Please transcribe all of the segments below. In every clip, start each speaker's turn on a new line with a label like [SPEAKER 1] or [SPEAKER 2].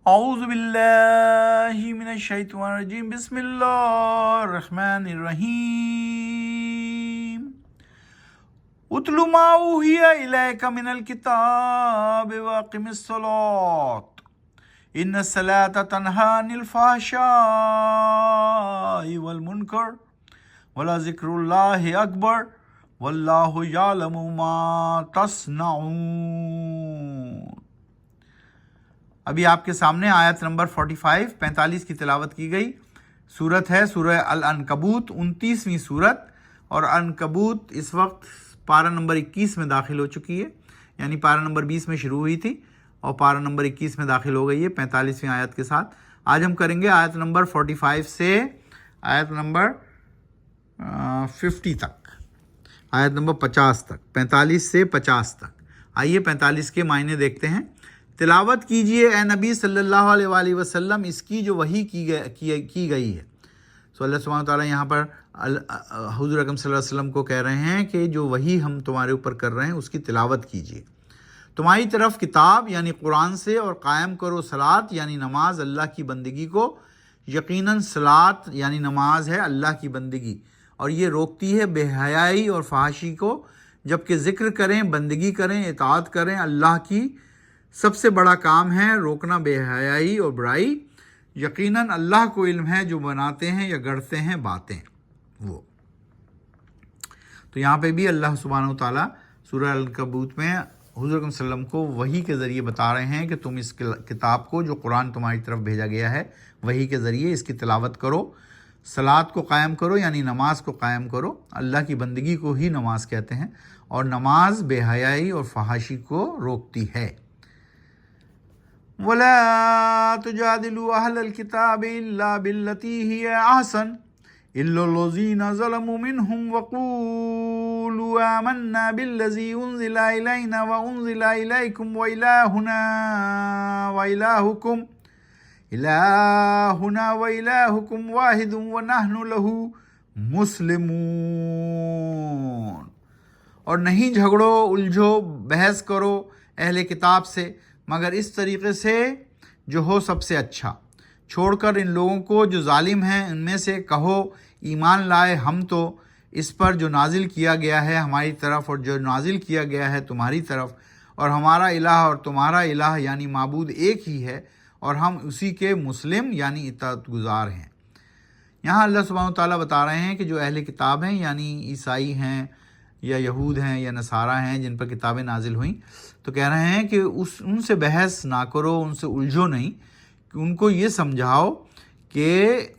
[SPEAKER 1] اعوذ باللہ من الشیطان الرجیم بسم اللہ الرحمن الرحیم اتل ما اوحی الیک من الکتاب واقم الصلاۃ ان الصلاۃ تنہی عن الفحشاء والمنکر ولذکر اللہ اکبر واللہ یعلم ما تصنعون۔ ابھی آپ کے سامنے آیت نمبر 45 کی تلاوت کی گئی۔ سورت ہے سورہ العنکبوت، 29ویں سورت، اور عنکبوت اس وقت پارہ نمبر 21 میں داخل ہو چکی ہے، یعنی پارہ نمبر 20 میں شروع ہوئی تھی اور پارہ نمبر 21 میں داخل ہو گئی ہے 45ویں آیت کے ساتھ۔ آج ہم کریں گے آیت نمبر 45 سے آیت نمبر 50 تک، آیت نمبر 50 تک، 45 سے 50 تک۔ آئیے 45 کے معنی دیکھتے ہیں۔ تلاوت کیجئے اے نبی صلی اللہ علیہ وآلہ وسلم اس کی جو وحی کی گئی ہے۔ سو اللہ سبحانہ وتعالیٰ یہاں پر حضور اکرم صلی اللہ علیہ وسلم کو کہہ رہے ہیں کہ جو وحی ہم تمہارے اوپر کر رہے ہیں اس کی تلاوت کیجئے۔ تمہاری طرف کتاب یعنی قرآن سے، اور قائم کرو صلاۃ یعنی نماز اللہ کی بندگی کو۔ یقیناً صلاۃ یعنی نماز ہے اللہ کی بندگی، اور یہ روکتی ہے بے حیائی اور فحاشی کو، جبکہ ذکر کریں، بندگی کریں، اطاعت کریں اللہ کی سب سے بڑا کام ہے روکنا بے حیائی اور برائی۔ یقیناً اللہ کو علم ہے جو بناتے ہیں یا گڑھتے ہیں باتیں وہ۔ تو یہاں پہ بھی اللہ سبحانہ وتعالیٰ سورہ العنکبوت میں حضور صلی اللہ علیہ وسلم کو وحی کے ذریعے بتا رہے ہیں کہ تم اس کتاب کو جو قرآن تمہاری طرف بھیجا گیا ہے وحی کے ذریعے اس کی تلاوت کرو، صلاۃ کو قائم کرو یعنی نماز کو قائم کرو۔ اللہ کی بندگی کو ہی نماز کہتے ہیں، اور نماز بے حیائی اور فحاشی کو روکتی ہے۔ وَلَا تُجَادِلُوا أَهْلَ الْكِتَابِ إِلَّا بِالَّتِي هِيَ أَحْسَنُ إِلَّا الَّذِينَ ظَلَمُوا مِنْهُمْ وَقُولُوا آمَنَّا بِالَّذِي أُنزِلَ إِلَيْنَا وَأُنزِلَ إِلَيْكُمْ وَإِلَٰهُنَا وَإِلَٰهُكُمْ وَاحِدٌ وَنَحْنُ لَهُ مُسْلِمُونَ۔ اور نہیں جھگڑو، الجھو، بحث کرو اہل کتاب سے مگر اس طریقے سے جو ہو سب سے اچھا، چھوڑ کر ان لوگوں کو جو ظالم ہیں ان میں سے کہو ایمان لائے ہم تو اس پر جو نازل کیا گیا ہے ہماری طرف اور جو نازل کیا گیا ہے تمہاری طرف، اور ہمارا الہ اور تمہارا الہ یعنی معبود ایک ہی ہے، اور ہم اسی کے مسلم یعنی اطاعت گزار ہیں۔ یہاں اللہ سبحانہ وتعالیٰ بتا رہے ہیں کہ جو اہل کتاب ہیں یعنی عیسائی ہیں یا یہود ہیں یا نصارہ ہیں جن پر کتابیں نازل ہوئیں، تو کہہ رہے ہیں کہ ان سے بحث نہ کرو، ان سے الجھو نہیں، کہ ان کو یہ سمجھاؤ کہ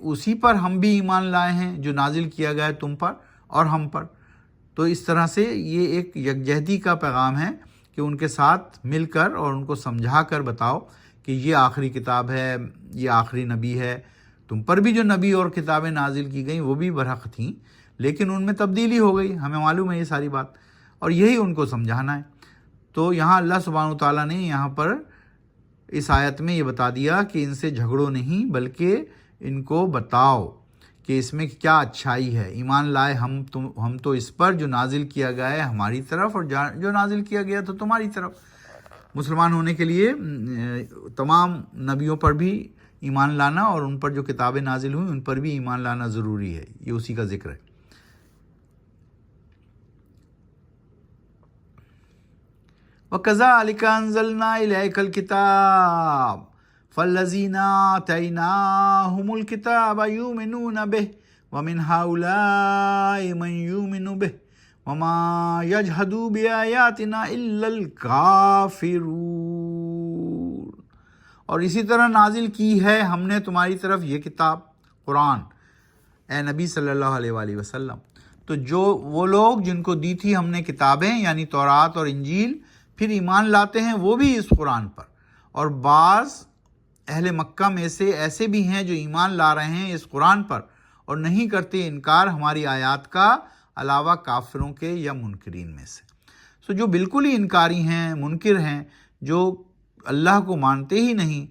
[SPEAKER 1] اسی پر ہم بھی ایمان لائے ہیں جو نازل کیا گیا ہے تم پر اور ہم پر۔ تو اس طرح سے یہ ایک یکجہتی کا پیغام ہے کہ ان کے ساتھ مل کر اور ان کو سمجھا کر بتاؤ کہ یہ آخری کتاب ہے، یہ آخری نبی ہے۔ تم پر بھی جو نبی اور کتابیں نازل کی گئیں وہ بھی برحق تھیں، لیکن ان میں تبدیلی ہو گئی، ہمیں معلوم ہے یہ ساری بات، اور یہی ان کو سمجھانا ہے۔ تو یہاں اللہ سبحانہ وتعالیٰ نے یہاں پر اس آیت میں یہ بتا دیا کہ ان سے جھگڑو نہیں، بلکہ ان کو بتاؤ کہ اس میں کیا اچھائی ہے۔ ایمان لائے ہم تو اس پر جو نازل کیا گیا ہے ہماری طرف، اور جو نازل کیا گیا تو تمہاری طرف۔ مسلمان ہونے کے لیے تمام نبیوں پر بھی ایمان لانا اور ان پر جو کتابیں نازل ہوئیں ان پر بھی ایمان لانا ضروری ہے، یہ اسی کا ذکر ہے۔ وَكَذَلِكَ أَنزَلْنَا إِلَيْكَ الْكِتَابَ فَالَّذِينَ آتَيْنَاهُمُ الْكِتَابَ يُؤْمِنُونَ بِهِ وَمِنْ هَؤُلَاءِ مَنْ يُؤْمِنُ بِهِ وَمَا يَجْحَدُ بِآيَاتِنَا إِلَّا الْكَافِرُونَ۔ اور اسی طرح نازل کی ہے ہم نے تمہاری طرف یہ کتاب قرآن، اے نبی صلی اللہ علیہ وآلہ وسلم۔ تو جو وہ لوگ جن کو دی تھی ہم نے کتابیں یعنی تورات اور انجیل، پھر ایمان لاتے ہیں وہ بھی اس قرآن پر، اور بعض اہل مکہ میں سے ایسے بھی ہیں جو ایمان لا رہے ہیں اس قرآن پر اور نہیں کرتے انکار ہماری آیات کا، علاوہ کافروں کے یا منکرین میں سے۔ سو جو بالکل ہی انکاری ہیں، منکر ہیں، جو اللہ کو مانتے ہی نہیں،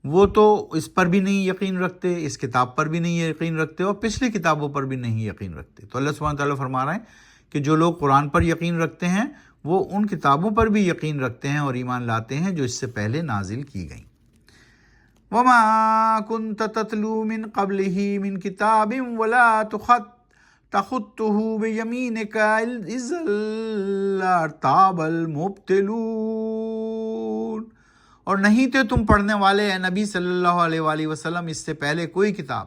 [SPEAKER 1] وہ تو اس پر بھی نہیں یقین رکھتے، اس کتاب پر بھی نہیں یقین رکھتے، اور پچھلی کتابوں پر بھی نہیں یقین رکھتے۔ تو اللہ سبحانہ تعالیٰ فرما رہے ہیں کہ جو لوگ قرآن پر یقین رکھتے ہیں وہ ان کتابوں پر بھی یقین رکھتے ہیں اور ایمان لاتے ہیں جو اس سے پہلے نازل کی گئیں۔ وما كنت تتلو من قبله من كتاب ولا تخطه بيمينك إذا لارتاب المبطلون، اور نہیں تھے تم پڑھنے والے اے نبی صلی اللہ علیہ وآلہ وسلم اس سے پہلے کوئی کتاب،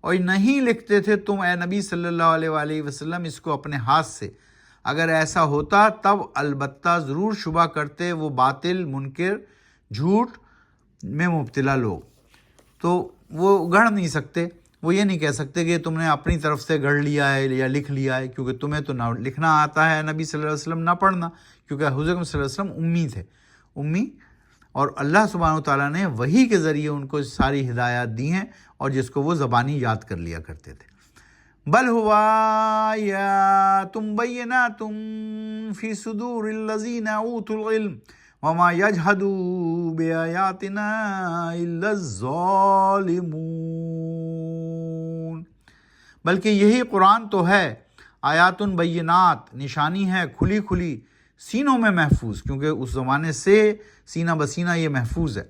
[SPEAKER 1] اور نہیں لکھتے تھے تم اے نبی صلی اللہ علیہ وآلہ وسلم اس کو اپنے ہاتھ سے، اگر ایسا ہوتا تب البتہ ضرور شبہ کرتے وہ باطل، منکر، جھوٹ میں مبتلا لوگ، تو وہ گڑھ نہیں سکتے، وہ یہ نہیں کہہ سکتے کہ تم نے اپنی طرف سے گڑھ لیا ہے یا لکھ لیا ہے، کیونکہ تمہیں تو نہ لکھنا آتا ہے نبی صلی اللہ علیہ وسلم، نہ پڑھنا، کیونکہ حضور صلی اللہ علیہ وسلم امی تھے، امی، اور اللہ سبحانہ وتعالیٰ نے وحی کے ذریعے ان کو ساری ہدایات دی ہیں، اور جس کو وہ زبانی یاد کر لیا کرتے تھے۔ بل ہوا آیاتٌ بینات فی صدور الذین اوتوا العلم وما یجحد بآیاتنا الا الظالمون، بلکہ یہی قرآن تو ہے، آیات بینات، نشانی ہے کھلی کھلی، سینوں میں محفوظ، کیونکہ اس زمانے سے سینہ بسینہ یہ محفوظ ہے۔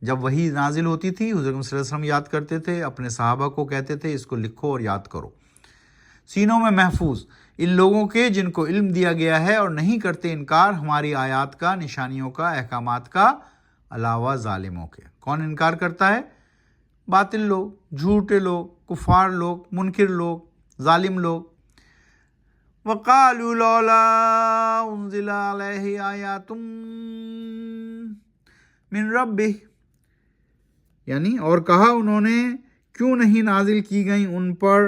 [SPEAKER 1] جب وحی نازل ہوتی تھی حضور صلی اللہ علیہ وسلم یاد کرتے تھے، اپنے صحابہ کو کہتے تھے اس کو لکھو اور یاد کرو، سینوں میں محفوظ ان لوگوں کے جن کو علم دیا گیا ہے اور نہیں کرتے انکار ہماری آیات کا، نشانیوں کا، احکامات کا، علاوہ ظالموں کے۔ کون انکار کرتا ہے؟ باطل لوگ، جھوٹے لوگ، کفار لوگ، منکر لوگ، ظالم لوگ۔ وَقَالُوا لَوْلَا أُنزِلَ عَلَيْهِ آیَاتٌ مِّن رَبِّهِ، یعنی اور کہا انہوں نے کیوں نہیں نازل کی گئیں ان پر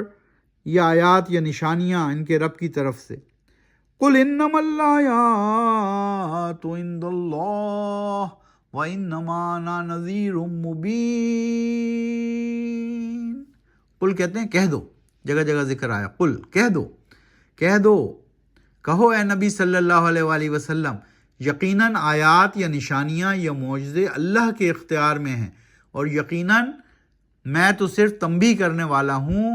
[SPEAKER 1] یہ آیات یا نشانیاں ان کے رب کی طرف سے۔ قُلْ إِنَّمَا الْآيَاتُ عِندَ اللَّهِ وَإِنَّمَا أَنَا نَذِيرٌ مُّبِينٌ۔ قل کہتے ہیں کہہ دو، جگہ جگہ ذکر آیا، قل کہہ دو، کہہ دو، کہو اے نبی صلی اللہ علیہ وآلہ وسلم، یقیناً آیات یا نشانیاں یا معجزے اللہ کے اختیار میں ہیں، اور یقیناً میں تو صرف تنبیہ کرنے والا ہوں،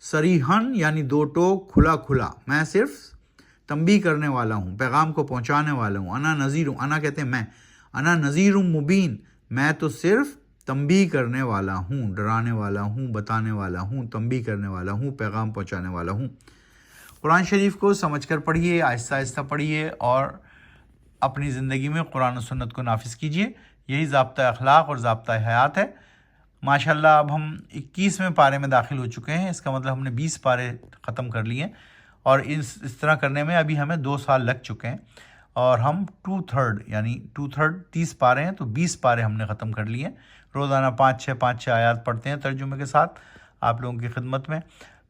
[SPEAKER 1] صریحاً یعنی دو ٹوک، کھلا کھلا، میں صرف تنبیہ کرنے والا ہوں، پیغام کو پہنچانے والا ہوں۔ انا نذیر، انا کہتے ہیں میں، انا نذیر مبین، میں تو صرف تنبیہ کرنے والا ہوں، ڈرانے والا ہوں، بتانے والا ہوں، تنبیہ کرنے والا ہوں، پیغام پہنچانے والا ہوں۔ قرآن شریف کو سمجھ کر پڑھیے، آہستہ آہستہ پڑھیے، اور اپنی زندگی میں قرآن و سنت کو نافذ کیجیے، یہی ضابطہ اخلاق اور ضابطہ حیات ہے۔ ماشاءاللہ اب ہم 21ویں پارے میں داخل ہو چکے ہیں، اس کا مطلب ہم نے 20 پارے ختم کر لیے ہیں، اور اس طرح کرنے میں ابھی ہمیں 2 سال لگ چکے ہیں، اور ہم 2/3 یعنی 30 پارے ہیں، تو 20 پارے ہم نے ختم کر لیے ہیں۔ روزانہ 5-6 آیات پڑھتے ہیں ترجمے کے ساتھ آپ لوگوں کی خدمت میں،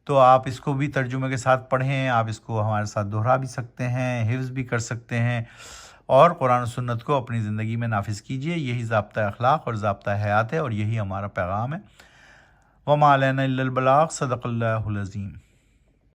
[SPEAKER 1] تو آپ اس کو بھی ترجمے کے ساتھ پڑھیں، آپ اس کو ہمارے ساتھ دہرا بھی سکتے ہیں، حفظ بھی کر سکتے ہیں، اور قرآن و سنت کو اپنی زندگی میں نافذ کیجیے، یہی ضابطہ اخلاق اور ضابطہ حیات ہے، اور یہی ہمارا پیغام ہے۔ وما علینا الا البلاغ، صدق اللہ العظیم۔